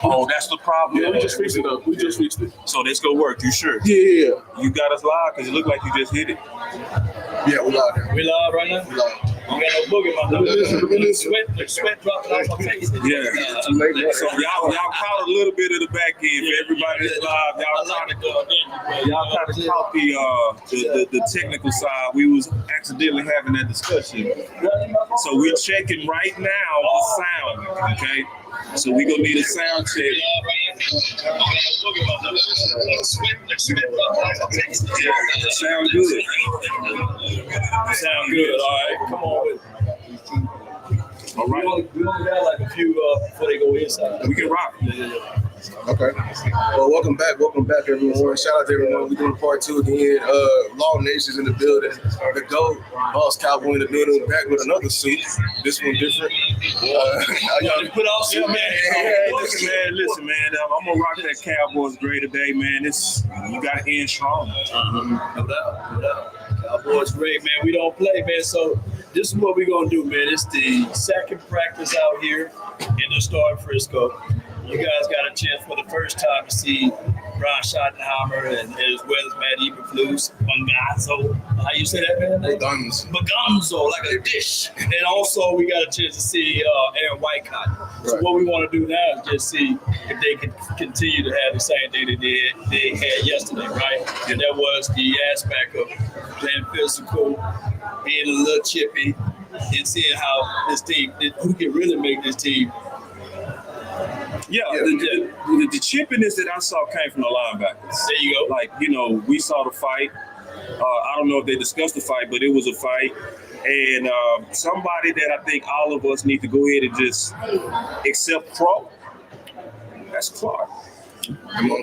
Oh, that's the problem. Yeah, we just fixed it up. We just fixed it. So this gonna work. You sure? Yeah. You got us live because it looked like you just hit it. Yeah, we live. We live right now? We live. We got no boogie, my dog. Sweat dropping off my face. Yeah. So y'all caught a little bit of the back end for everybody that's live. Y'all kind of caught the technical side. We was accidentally having that discussion. So we're checking right now the sound. Okay. So we gonna need a sound check. Sound good. Sound good. All right, come on with it. All right. We only got like a few before they go inside. We can rock. Okay. Well, welcome back, everyone. Shout out to everyone. We're doing part 2 again. Law Nation's in the building. The GOAT, Dallas Cowboys in the building. Back with another suit. This one different. Y'all put off suit, man. Listen, man. I'm gonna rock that Cowboys gray today, man. You gotta end strong. No doubt. Cowboys great, man. We don't play, man. So this is what we're gonna do, man. It's the second practice out here in the star of Frisco. You guys got a chance for the first time to see Brian Schottenheimer and as well as Matt Eberflus, Bungazzo. How you say that, man? Bagonzo, like a dish. And also we got a chance to see Aaron Whitecott. Right. So what we want to do now is just see if they can continue to have the same thing that they had yesterday, right? And that was the aspect of playing physical, being a little chippy, and seeing how this team, who can really make this team. Yeah, the chippiness that I saw came from the linebackers. There you go. Like, we saw the fight. I don't know if they discussed the fight, but it was a fight. And somebody that I think all of us need to go ahead and just accept pro, that's Clark.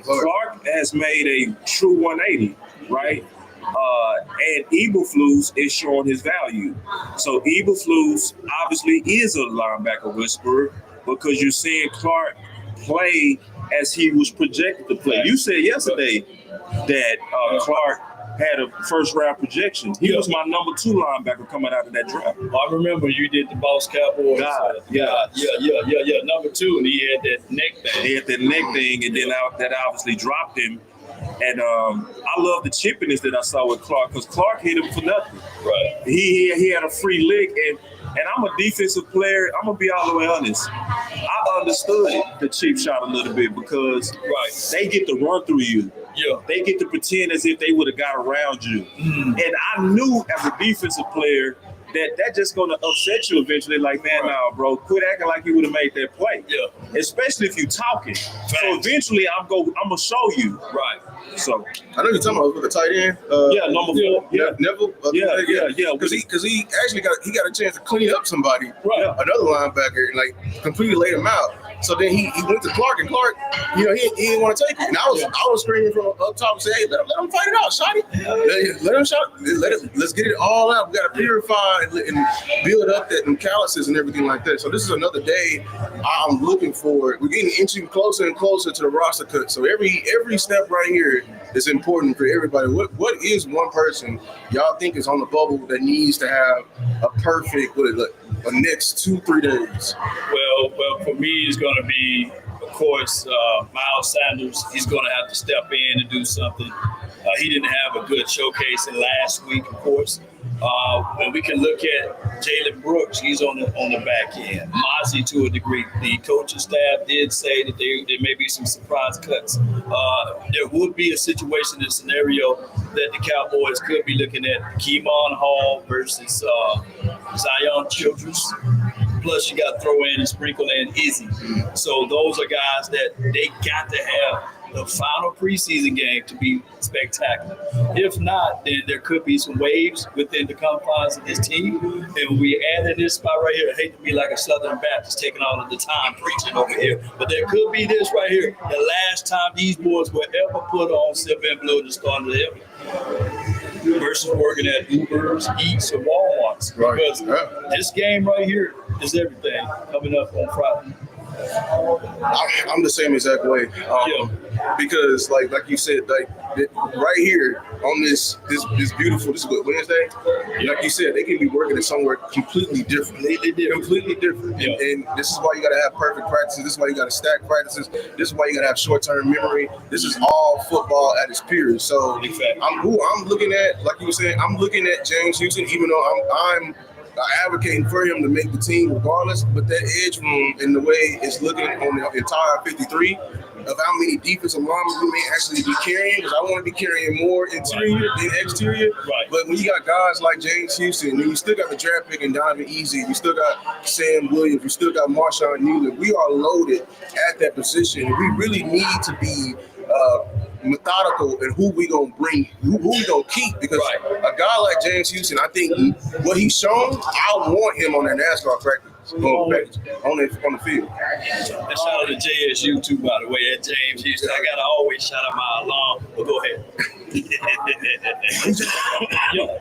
Clark has made a true 180, right? And Eberflus is showing his value. So Eberflus obviously is a linebacker whisperer because you're seeing Clark play as he was projected to play. You said yesterday that Clark had a first-round projection. He was my number 2 linebacker coming out of that draft. I remember you did the Boss Cowboys. Yeah. Number 2, and he had that neck thing. He had that neck thing, and then that obviously dropped him. And I love the chippiness that I saw with Clark because Clark hit him for nothing. Right. He had a free lick, and I'm a defensive player. I'm gonna be all the way honest. I understood the cheap shot a little bit because they get to run through you. Yeah. They get to pretend as if they would have got around you. And I knew as a defensive player that just gonna upset you eventually. Like, man, nah, bro, quit acting like you would have made that play. Yeah. Especially if you talking. So eventually I'm gonna show you. Right. So I know you're talking about with the tight end. Number 4. Yeah. Neville. Yeah. Because he actually got a chance to clean up somebody. Right. Another linebacker, like completely laid him out. So then he went to Clark, and Clark, he didn't want to take it. And I was screaming from up top and say, hey, let him fight it out, Shotty. Let him shot. Let's get it all out. We got to purify and build up them calluses and everything like that. So this is another day I'm looking forward. We're getting inching closer and closer to the roster cut. So every step right here is important for everybody. What is one person y'all think is on the bubble that needs to have a perfect a next 2-3 days? Well, for me, it's going to be, of course, Miles Sanders. He's going to have to step in and do something. He didn't have a good showcase in last week, of course. And we can look at Jalen Brooks. He's on the back end. Mozzie, to a degree. The coaching staff did say that there may be some surprise cuts. There would be a situation, a scenario that the Cowboys could be looking at Keemon Hall versus Zion Childress. Plus, you got to throw in and sprinkle in Izzy. So those are guys that they got to have the final preseason game to be spectacular. If not, then there could be some waves within the confines of this team. And we added this spot right here. I hate to be like a Southern Baptist taking all of the time preaching over here, but there could be this right here. The last time these boys were ever put on silver and blue to start the ever versus working at Uber's, Eats, or Walmart's. Because this game right here is everything coming up on Friday. I'm the same exact way. because like you said, like right here on this beautiful, this is what, Wednesday, like you said, they can be working at somewhere completely different. Completely different. Yeah. And this is why you got to have perfect practices. This is why you got to stack practices. This is why you got to have short-term memory. This is all football at its peers. So I'm looking at, like you were saying, I'm looking at James Houston, even though I'm advocating for him to make the team regardless, but that edge room and the way it's looking on the entire 53 of how many defensive linemen we may actually be carrying, because I want to be carrying more interior than exterior. Right. But when you got guys like James Houston, and you still got the draft pick and Donovan Easy, you still got Sam Williams, you still got Marshawn Newland, we are loaded at that position. We really need to be methodical in who we gonna bring, who we gonna keep, because a guy like James Houston, I think what he's shown, I want him on that NASCAR practice on the field. And shout out to JSU too, by the way, at James Houston. I gotta always shout out my alum. But go ahead.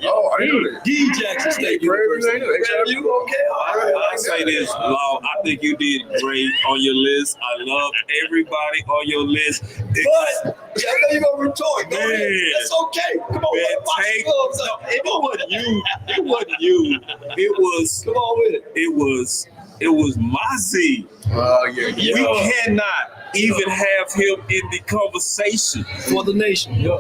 Oh, I know that. D. Jackson State University. You okay? All right. I say this, Law. I think you did great on your list. I love everybody on your list. But I know you're gonna retort. Go ahead. Man. That's okay. Come on, Man, take it wasn't you. It wasn't you. It was. Come on with it. It was Mozzie. Yeah. We cannot even have him in the conversation For the nation. Yeah.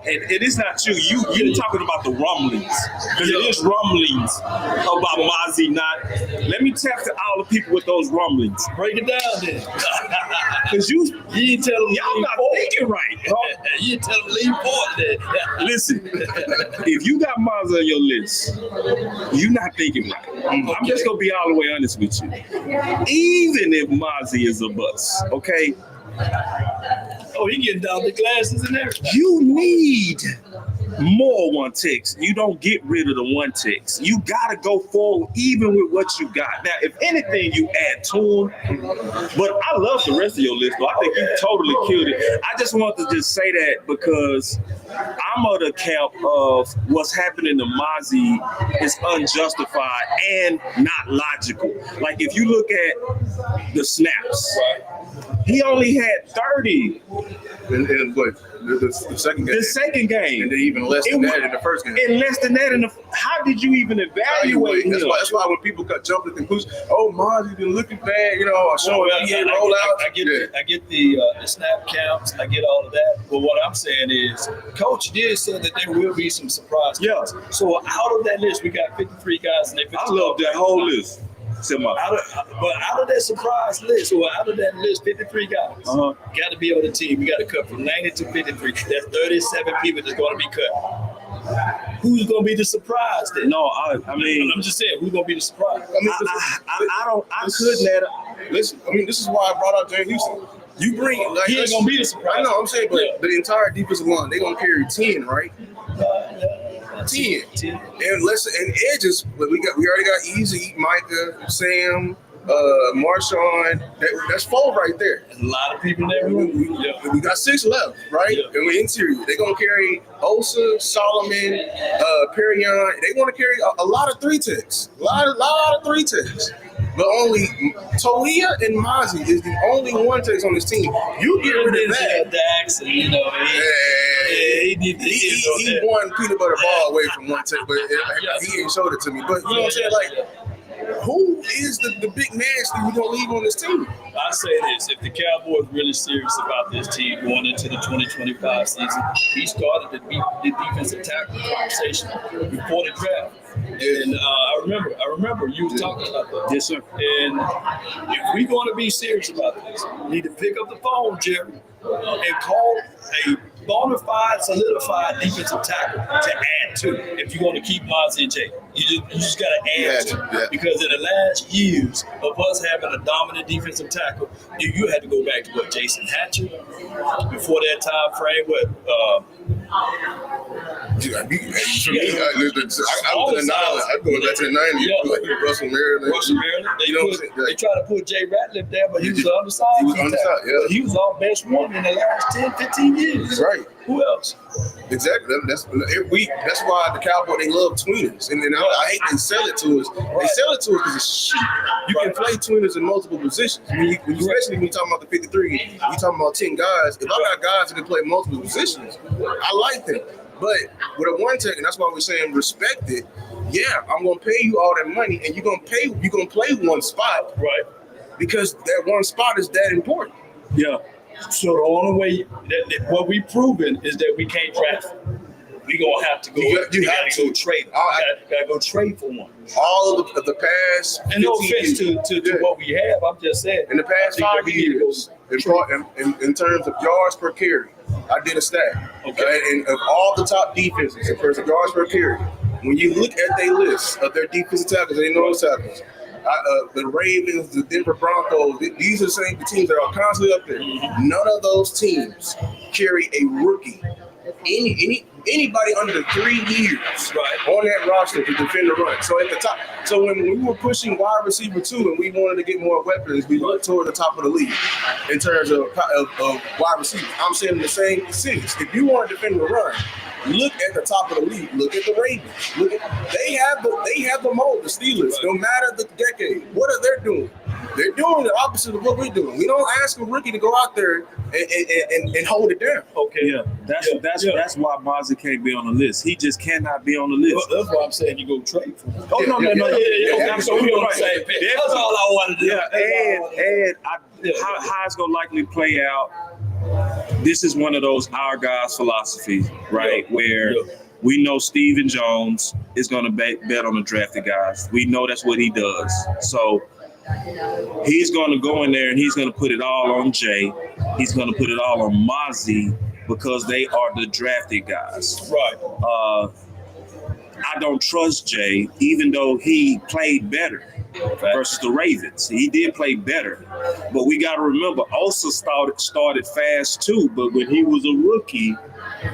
And it's not you. You're talking about the rumblings. Because it is rumblings about Mozzie not. Let me tell to all the people with those rumblings. Break it down then. Because you didn't tell them y'all not thinking right. You didn't tell them lean forward then. Listen, if you got Mozzie on your list, you're not thinking right. I'm just going to be all the way honest with you. Even if Mozzie is a bust, okay? Oh, he getting down the glasses and everything. You need more one ticks. You don't get rid of the one ticks. You gotta go forward even with what you got. Now, if anything, you add to him. But I love the rest of your list, but I think you totally killed it. I just want to just say that because I'm of the camp of what's happening to Mozzie is unjustified and not logical. Like if you look at the snaps, he only had 30. And what? The second game. The second game. And then even less than that in the first game. And less than that how did you even evaluate him? That's why when people jump to conclusions, oh, Mozzie been looking bad, I show him PA rollout. I get the snap counts, I get all of that. But what I'm saying is, Coach did say that there will be some surprise. Yeah. So out of that list, we got 53 guys, and they 52. I love that whole list. Out of that surprise list, or out of that list, 53 guys got to be on the team. We got to cut from 90 to 53. That's 37 people that's going to be cut. Who's going to be the surprise then? No, I mean, I'm just saying, who's going to be the surprise? I couldn't. Listen, this is why I brought up James Houston. You bring, he ain't going to be the surprise. I know, I'm saying, but the entire defensive line, they're going to carry 10, right? 10. And edges, but we already got Easy, Micah, Sam, Marshawn. That's 4 right there. There's a lot of people in that room. We got 6 left, right? Yeah. And we're interior. They're gonna carry Osa, Solomon, Perignon. They want to carry a lot of 3 techs. A lot of 3 techs. But only Toia and Mozzie is the only one takes on this team. You get rid of that. Dax, and, he won peanut butter ball away from one take, but he ain't showed it to me. But you know what I'm saying? Like, who is the big nasty we gonna leave on this team? I say this: if the Cowboys really serious about this team going into the 2025 season, he started the defensive tackle conversation before the draft. And I remember you was talking about that. Yes, sir. And if we're going to be serious about this, we need to pick up the phone, Jerry, and call a bona fide, solidified defensive tackle to add to if you're going to keep Mozzie and Jay. You just got to add to it. Because in the last years of us having a dominant defensive tackle, you had to go back to Jason Hatcher. Before that time frame, I'd go back to the 90s, like Russell Maryland. They tried to put Jay Ratliff there, but he was the underside. He was underside, He was our best one in the last 10, 15 years. Right. Who else? Exactly. That's every week. That's why the Cowboys, they love tweeners, and then I hate they sell it to us. They sell it to us because it's cheap. You can play tweeners in multiple positions. Especially when you talking about the 53, you talking about 10 guys. If I got guys that can play multiple positions, I like them. But with a one tech, and that's why we're saying respect it. Yeah, I'm gonna pay you all that money, and you're gonna play one spot, Right. because that one spot is that important. Yeah. So the only way what we proven is that we can't draft. We gonna have to go. You gotta have to. go trade. Gotta go trade for one. All of the past, And no 15 offense years, to what we have, I'm just saying. in the past 5 years, in terms of yards per carry, I did a stat. Okay. And of all the top defenses, in terms of yards per carry, when you look at their list of their defensive tackles, they know tackles. The Ravens, the Denver Broncos, these are the teams that are constantly up there. Mm-hmm. None of those teams carry a rookie. Anybody under 3 years on that roster to defend the run. So at the top, so when we were pushing wide receiver 2 and we wanted to get more weapons, we looked toward the top of the league in terms of wide receivers. I'm saying the same sense. If you want to defend the run, look at the top of the league. Look at the Ravens. They have the mold, the Steelers. No matter the decade, what are they doing? They're doing the opposite of what we're doing. We don't ask a rookie to go out there and hold it down. Okay. Yeah, that's why Mozzie can't be on the list. He just cannot be on the list. That's why I'm saying you go trade for him. Oh, no. Okay, so we on the same page. That's all I wanted to do. Yeah, how it's gonna likely play out. This is one of those our guys philosophies, right? Where we know Steven Jones is gonna bet on the drafted guys. We know that's what he does. So he's gonna go in there and he's gonna put it all on Jay. He's gonna put it all on Mozzie because they are the drafted guys. Right. I don't trust Jay, even though he played better versus the Ravens. He did play better. But we got to remember, Osa started fast too, but when he was a rookie,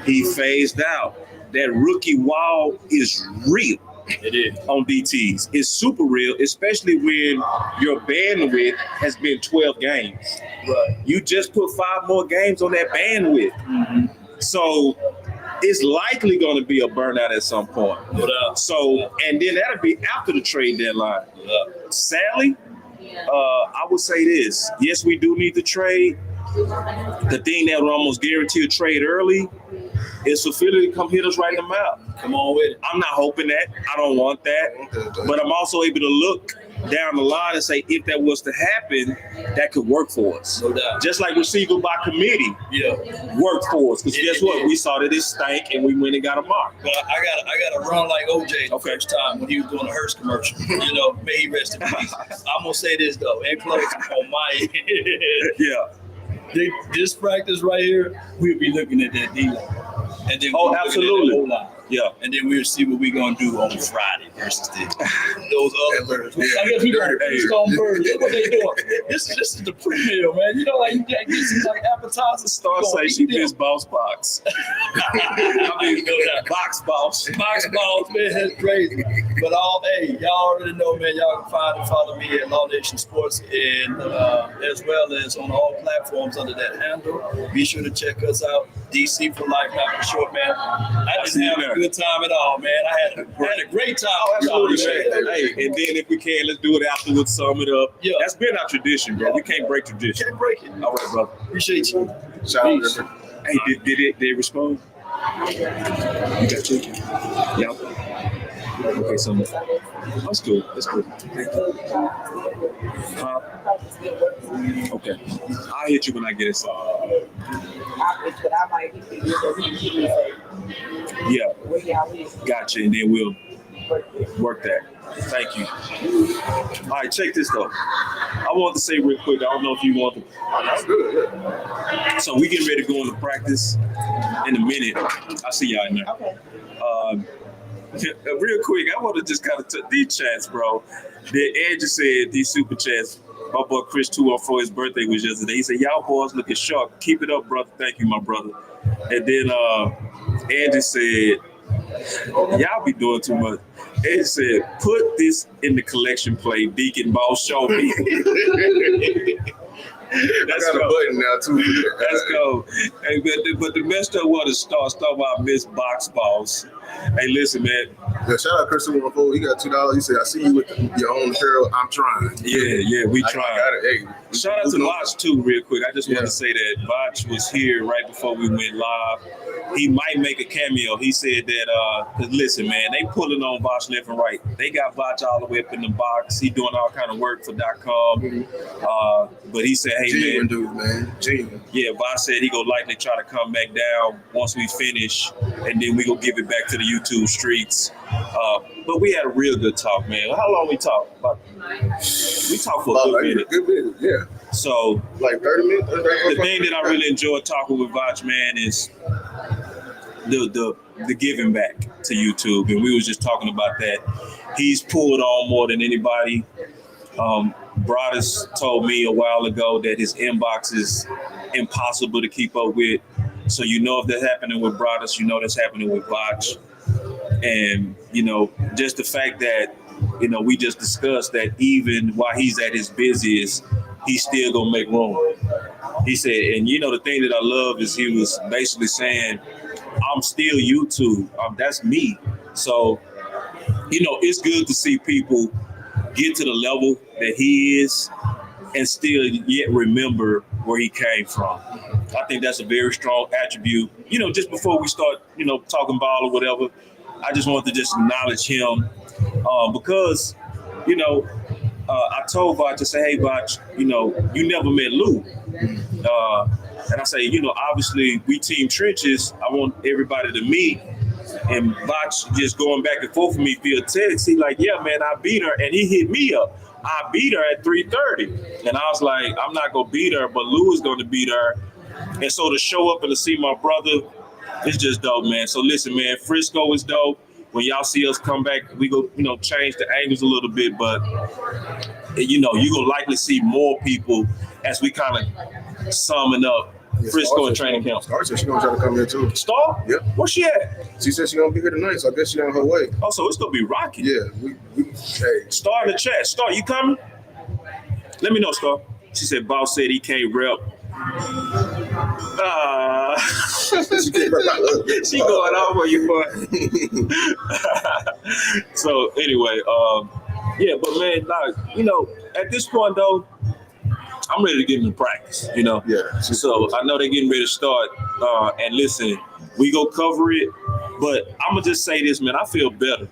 he phased out. That rookie wall is real. It is. On DTs. It's super real, especially when your bandwidth has been 12 games. Right. You just put 5 more games on that bandwidth. Mm-hmm. So it's likely going to be a burnout at some point. So, and then that'll be after the trade deadline. Sadly, I would say this. Yes, we do need to trade. The thing that would almost guarantee a trade early is for Philly to come hit us right in the mouth. Come on with it. I'm not hoping that. I don't want that. But I'm also able to look down the line and say, if that was to happen, that could work for us. No doubt. Just like receiver by committee worked for us. Because guess what? We saw that it stank and we went and got a mark. But I got to run like OJ the first time when he was doing the Hearst commercial. May he rest in peace. I'm going to say this, though, in close on my end. This practice right here, we'll be looking at that D-line. And then absolutely. Yeah. And then we'll see what we're going to do on Friday versus those other birds. I guess we're going to Stone Birds. That's what they doing. This is the pre-meal, man. Like you can't get some like appetizers. Star say she missed Boss Box. Box Boss. Box Boss, man, that's crazy. But y'all already know, man, y'all can find and follow me at Law Nation Sports and as well as on all platforms under that handle. Be sure to check us out. DC for life, not for short, man. I didn't have a good time at all, man. I had a great time. Absolutely, man. Hey, and then if we can, let's do it afterwards, sum it up. Yeah. That's been our tradition, bro. We can't break tradition. Can't break it. All right, brother. Appreciate you. Shout out. Hey, did they respond? You got chicken? Yeah. Okay, so that's good. That's good. Okay. I'll hit you when I get it. Yeah. Gotcha. And then we'll work that. Thank you. All right, check this though. I want to say real quick, I don't know if you want to. That's good. So we getting ready to go into practice in a minute. I'll see y'all in there. Okay. Real quick, I want to just kind of these chats, bro. Ed just said these super chats. My boy Chris 214, his birthday was yesterday. He said, y'all boys looking sharp. Keep it up, brother. Thank you, my brother. And then Angie said, y'all be doing too much. Angie said, put this in the collection plate, Deacon Boss, show me. Let's I got go. a button now too. Let's go. Hey, but the messed up one is start about Miss Box Balls. Hey, listen, man. Yeah, shout out Christopher before he got $2. He said, "I see you with your own apparel. I'm trying." Yeah, we I tried. got it. Hey, Shout out to Vach too, real quick. I just want Yeah. to say that Vach was here right before we went live. He might make a cameo. He said that, cause listen, man, they pulling on Vach left and right. They got Vach all the way up in the box. He doing all kind of work for .com. But he said, hey, genuine man. dude, man. Genuine. Yeah, Vach said he gonna likely try to come back down once we finish, and then we gonna give it back to the YouTube streets. But we had a real good talk, man. How long we talked? We talked for a good minute. Good minute, yeah. So Like 30 minutes. the thing that I really enjoy talking with Vach, man, is the giving back to YouTube, and we was just talking about that. He's pulled on more than anybody. Broadus told me a while ago that his inbox is impossible to keep up with. So you know if that's happening with Broadus, you know that's happening with Vach. And, you know, just the fact that, you know, we just discussed that even while he's at his busiest, he's still going to make room. He said, and, you know, the thing that I love is he was basically saying, I'm still YouTube. That's me. So, you know, it's good to see people get to the level that he is and still yet remember where he came from. I think that's a very strong attribute. You know, just before we start, you know, talking ball or whatever, I just wanted to just acknowledge him because, you know, I told Vach to say, hey, Vach, you know, you never met Lou. And I say, you know, obviously we team trenches. I want everybody to meet. And Vach just going back and forth with me via text. He like, yeah, man, I beat her. And he hit me up. I beat her at 3:30. And I was like, I'm not going to beat her, but Lou is going to beat her. And so to show up and to see my brother, it's just dope, man. So listen, man, Frisco is dope. When y'all see us come back, we go, you know, change the angles a little bit, but you know, you're gonna likely see more people as we kind of summing up Frisco and training camp. Star said she's gonna try to come here too. Star? Yep. Where's she at? She said she's gonna be here tonight, so I guess she's on her way. Oh, so it's gonna be rocking. Yeah, hey. Star in the chat. Star, you coming? Let me know, Star. She said, Boss said he can't rep. She going off on you, boy. So anyway, yeah, but man, like, you know, at this point though, I'm ready to get into practice, you know. Yeah. So I know they're getting ready to start. And listen, we go cover it, but I'm gonna just say this, man. I feel better.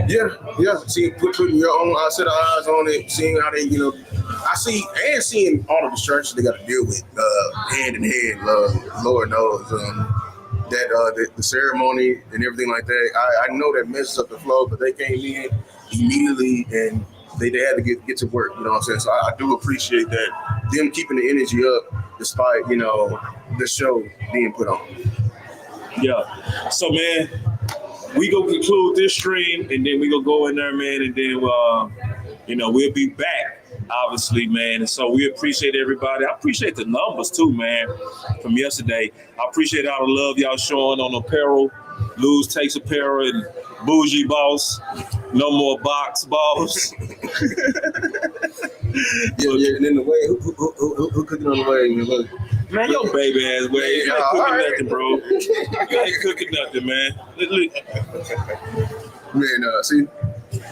Yeah. See, putting your own set of eyes on it, seeing how they, you know, I see and seeing all the distractions they got to deal with hand in hand. Lord knows that the ceremony and everything like that. I know that messes up the flow, but they came in immediately and they had to get to work. You know what I'm saying? So I do appreciate that, them keeping the energy up despite, you know, the show being put on. Yeah. So man, we gonna conclude this stream and then we gonna go in there, man, and then you know, we'll be back, obviously, man. And so we appreciate everybody. I appreciate the numbers too, man, from yesterday. I appreciate all the love y'all showing on apparel. Lose takes apparel and bougie boss. No more box balls. Yeah, and then the way who cooking on the way? Look. Man, your baby ass way. You ain't cooking right. nothing, bro. You ain't cooking nothing, man. Look. Man, see,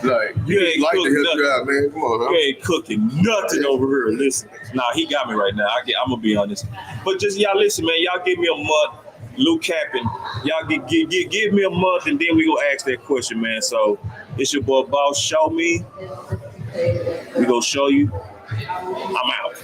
like You ain't like to cooking help you nothing. out, man. Come on, You huh? ain't cooking nothing over here. Listen, nah, he got me right now. I'm gonna be honest. But just y'all listen, man. Y'all give me a month. Lou Capping. Y'all give me a month, and then we gonna ask that question, man. So it's your boy Boss. Show me. We gonna show you. I'm out.